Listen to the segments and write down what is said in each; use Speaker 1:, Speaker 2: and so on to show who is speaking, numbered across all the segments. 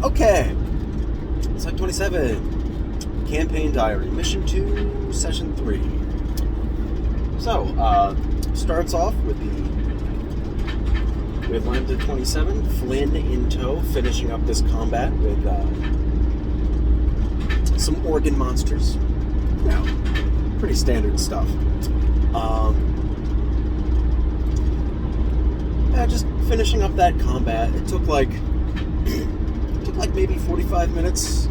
Speaker 1: Okay, Site 27, Campaign Diary, Mission 2, Session 3. So, starts off with Lambda 27, Flynn in tow, finishing up this combat with some organ monsters. You know, pretty standard stuff. Just finishing up that combat. It took like maybe 45 minutes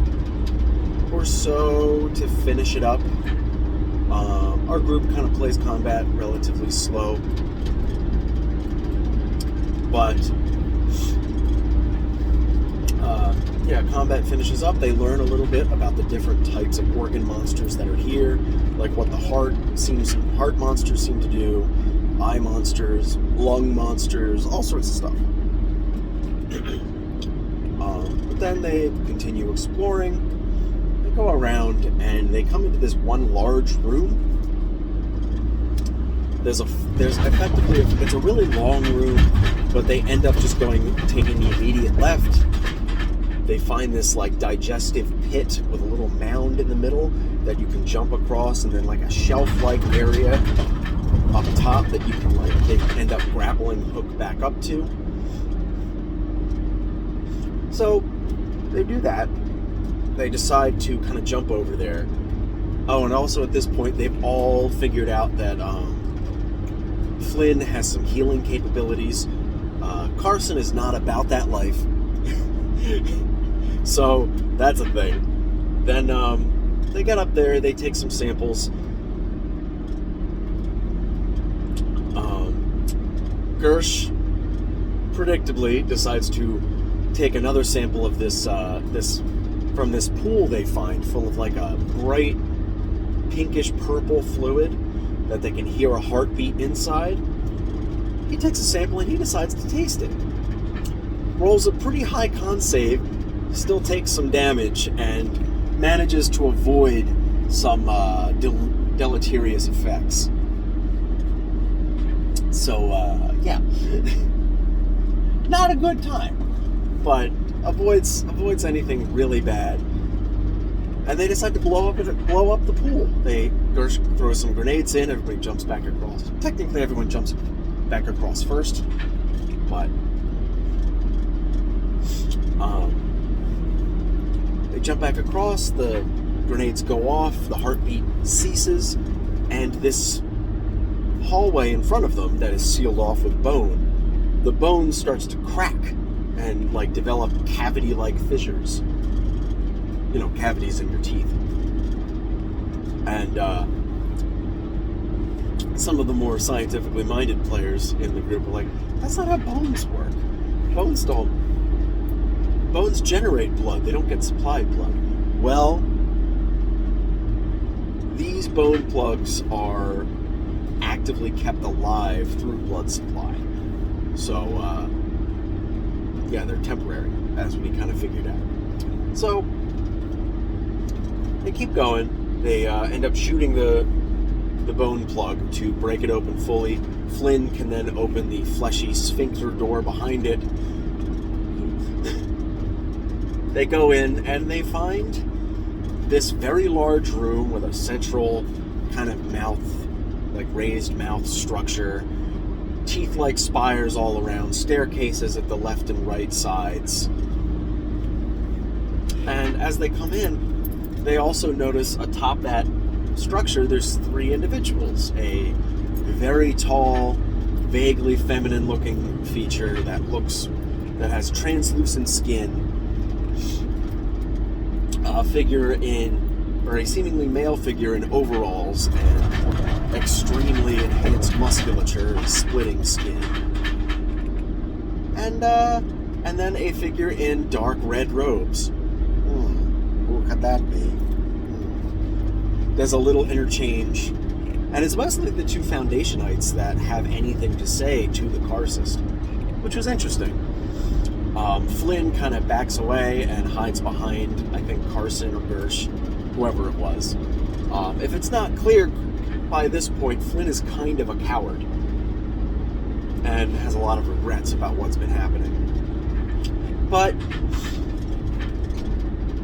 Speaker 1: or so to finish it up. Our group kind of plays combat relatively slow, but combat finishes up. They learn a little bit about the different types of organ monsters that are here, like what the heart monsters seem to do, eye monsters, lung monsters, all sorts of stuff. But then they continue exploring. They go around and they come into this one large room. There's effectively it's a really long room, but they end up just taking the immediate left. They find this like digestive pit with a little mound in the middle that you can jump across, and then like a shelf-like area up top that you can they end up grappling hook back up to. So they do that. They decide to kind of jump over there. Oh, and also at this point they've all figured out that Flynn has some healing capabilities. Carson is not about that life. So that's a thing. Then they get up there, they take some samples. Gersh predictably decides to take another sample of this from this pool they find, full of like a bright pinkish purple fluid that they can hear a heartbeat inside. He takes a sample and he decides to taste it. Rolls a pretty high con save, still takes some damage, and manages to avoid some deleterious effects. So, not a good time, but avoids anything really bad. And they decide to blow up the pool. Gersh throws some grenades in, everybody jumps back across. Technically, everyone jumps back across first, but they jump back across, the grenades go off, the heartbeat ceases, and this hallway in front of them that is sealed off with bone, the bone starts to crack and like develop cavity-like fissures. You know, cavities in your teeth. And some of the more scientifically minded players in the group are like, that's not how bones work. Bones generate blood, they don't get supplied blood. Well, these bone plugs are actively kept alive through blood supply. So, they're temporary, as we kind of figured out. So, they keep going. They end up shooting the bone plug to break it open fully. Flynn can then open the fleshy sphincter door behind it. They go in and they find this very large room with a central kind of mouth, like raised mouth structure, teeth-like spires all around, staircases at the left and right sides. And as they come in, they also notice atop that structure there's 3 individuals. A very tall, vaguely feminine-looking feature that has translucent skin. A seemingly male figure in overalls and extremely enhanced musculature, splitting skin. And then a figure in dark red robes. Who could that be? There's a little interchange, and it's mostly the 2 Foundationites that have anything to say to the car system, which was interesting. Flynn kind of backs away and hides behind, I think, Carson or Gersh, whoever it was. If it's not clear by this point, Flynn is kind of a coward and has a lot of regrets about what's been happening. But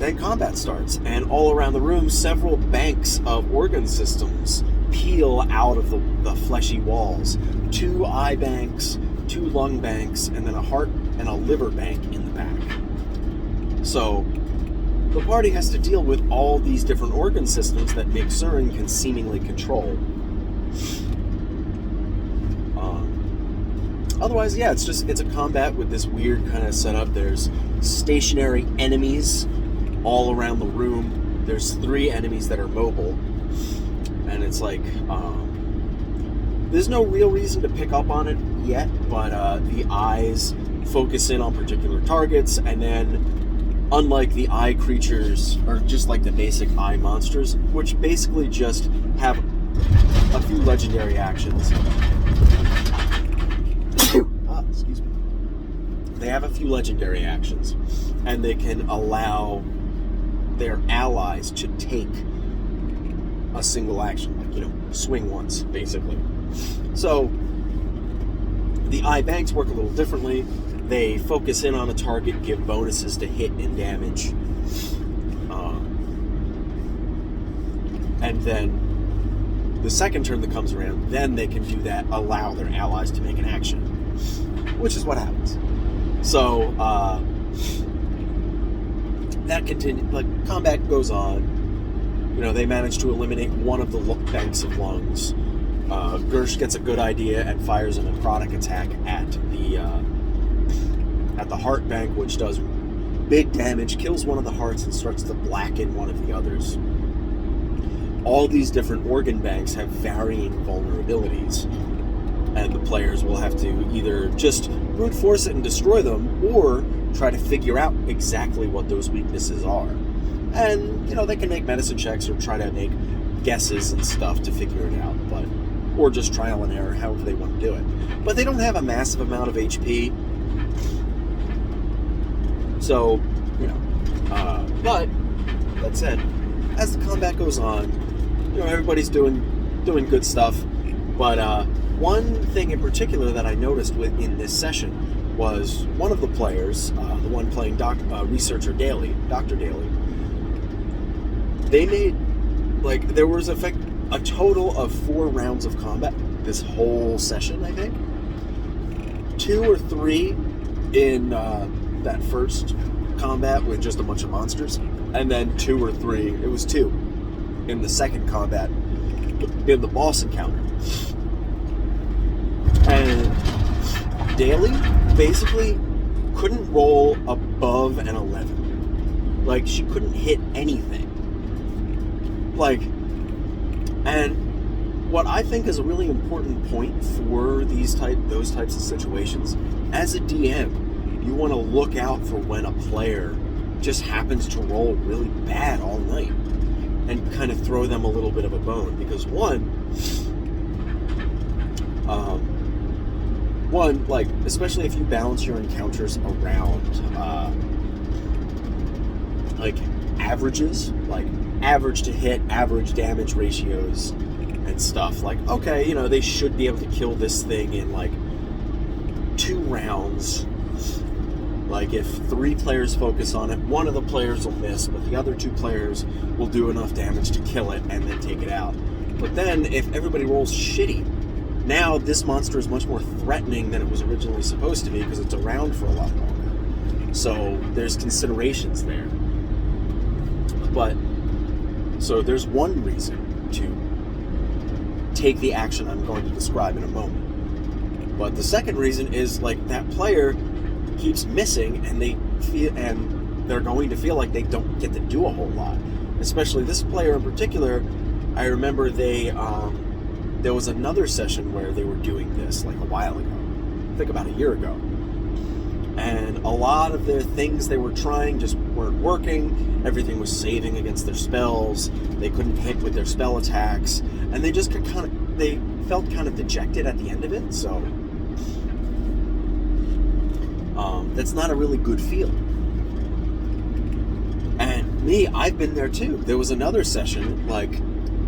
Speaker 1: then combat starts, and all around the room, several banks of organ systems peel out of the fleshy walls. 2 eye banks, 2 lung banks, and then a heart and a liver bank in the back. So the party has to deal with all these different organ systems that Nick Zurin can seemingly control. Otherwise, yeah, it's a combat with this weird kind of setup. There's stationary enemies all around the room. There's 3 enemies that are mobile. And it's like, there's no real reason to pick up on it yet, but the eyes focus in on particular targets, and then, unlike the eye creatures, or just like the basic eye monsters, which basically just have a few legendary actions. Excuse me. They have a few legendary actions, and they can allow their allies to take a single action, like, swing once, basically. So, the eye banks work a little differently. They focus in on a target, give bonuses to hit and damage. And then, the second turn that comes around, then they can do that, allow their allies to make an action. Which is what happens. So, that continues, like, combat goes on. They manage to eliminate one of the banks of lungs. Gersh gets a good idea and fires a necrotic attack at the heart bank, which does big damage, kills one of the hearts, and starts to blacken one of the others. All these different organ banks have varying vulnerabilities, and the players will have to either just brute force it and destroy them, or try to figure out exactly what those weaknesses are. And, they can make medicine checks or try to make guesses and stuff to figure it out, or just trial and error, however they want to do it. But they don't have a massive amount of HP. So, but, that said, as the combat goes on, everybody's doing good stuff. But, one thing in particular that I noticed in this session was one of the players, the one playing Researcher Daly, Dr. Daly, they made, there was a total of 4 rounds of combat this whole session, I think. 2 or 3 in that first combat with just a bunch of monsters, and then 2 or 3, it was 2, in the second combat, in the boss encounter. And Daly basically couldn't roll above an 11. She couldn't hit anything. And what I think is a really important point for those types of situations, as a DM, you want to look out for when a player just happens to roll really bad all night and kind of throw them a little bit of a bone. Because one, especially if you balance your encounters around, averages, average to hit, average damage ratios, and stuff. Okay, they should be able to kill this thing in, 2 rounds. If 3 players focus on it, one of the players will miss, but the other 2 players will do enough damage to kill it and then take it out. But then, if everybody rolls shitty, now this monster is much more threatening than it was originally supposed to be, because it's around for a lot longer. So, there's considerations there. But, so there's one reason to take the action I'm going to describe in a moment. But the second reason is, that player keeps missing, and they're going to feel like they don't get to do a whole lot. Especially this player in particular. I remember there was another session where they were doing this a while ago. I think about a year ago. And a lot of the things they were trying just weren't working. Everything was saving against their spells. They couldn't hit with their spell attacks, and they just they felt kind of dejected at the end of it. So that's not a really good feeling. And I've been there too. There was another session,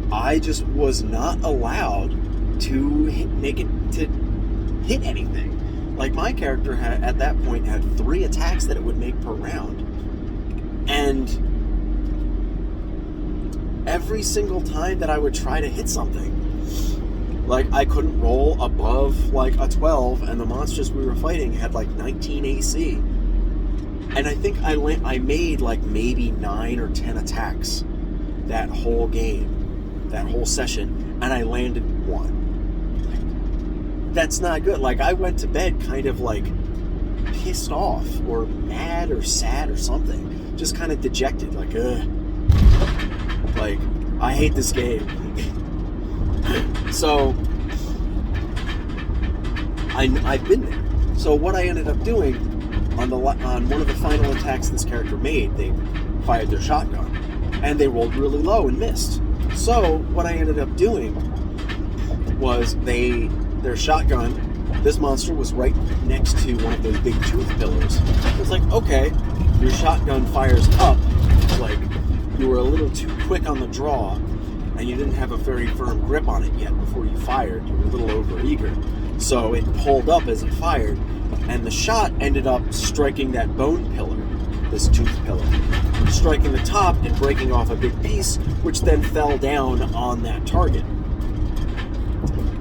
Speaker 1: I just was not allowed to hit anything. My character at that point had 3 attacks that it would make per round. And every single time that I would try to hit something, like, I couldn't roll above, like, a 12, and the monsters we were fighting had, like, 19 AC. And I think I made, like, maybe 9 or 10 attacks that whole game, that whole session, and I landed 1. That's not good. Like, I went to bed kind of, like, pissed off, or mad, or sad, or something. Just kind of dejected, like, ugh. Like, I hate this game. So, I've been there. So what I ended up doing, on one of the final attacks this character made, they fired their shotgun, and they rolled really low and missed. So what I ended up doing was their shotgun, this monster was right next to one of those big tooth pillars. It was like, okay, your shotgun fires up, like, you were a little too quick on the draw, and you didn't have a very firm grip on it yet before you fired. You were a little overeager. So it pulled up as it fired, and the shot ended up striking that bone pillar, this tooth pillar, striking the top and breaking off a big piece, which then fell down on that target.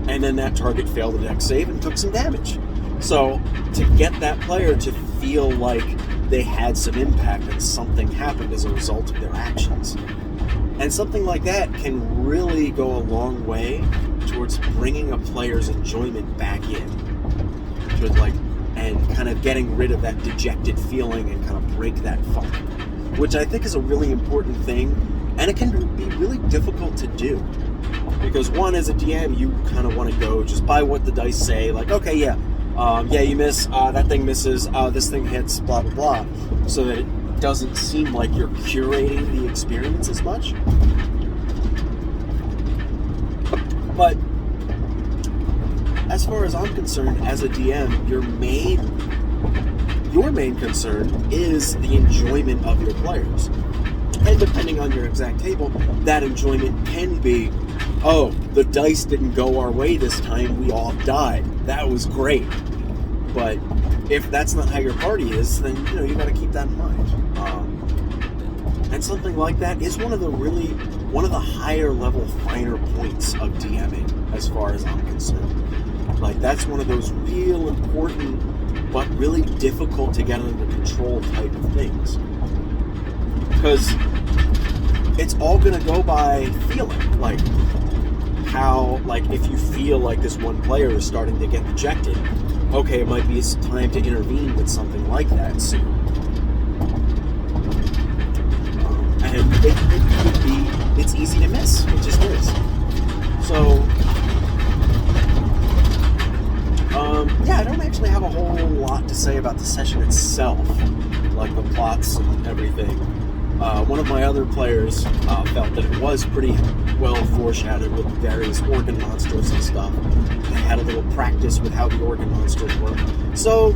Speaker 1: And then that target failed a dex save and took some damage. So to get that player to feel like they had some impact and something happened as a result of their actions. And something like that can really go a long way towards bringing a player's enjoyment back in. And kind of getting rid of that dejected feeling and kind of break that funk. Which I think is a really important thing, and it can be really difficult to do. Because one, as a DM, you kind of want to go just by what the dice say, like, okay, yeah, you miss, that thing misses, this thing hits, blah, blah, blah, so that it doesn't seem like you're curating the experience as much. But as far as I'm concerned, as a DM, your main concern is the enjoyment of your players. And depending on your exact table, that enjoyment can be, oh, the dice didn't go our way this time, we all died. That was great. But if that's not how your party is, then you got to keep that in mind. And something like that is one of the higher level, finer points of DMing, as far as I'm concerned. Like, that's one of those real important, but really difficult to get under control type of things. Because it's all going to go by feeling. Like, how, like, if you feel like this one player is starting to get rejected, okay, it might be time to intervene with something like that soon. And it could be, it's easy to miss. It just is. So, I don't actually have a whole lot to say about the session itself, like the plots and everything. One of my other players felt that it was pretty well foreshadowed with various organ monsters and stuff. They had a little practice with how the organ monsters work. So,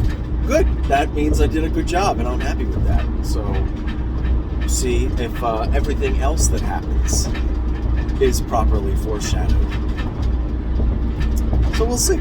Speaker 1: good. That means I did a good job, and I'm happy with that. So, see if everything else that happens is properly foreshadowed. So we'll see.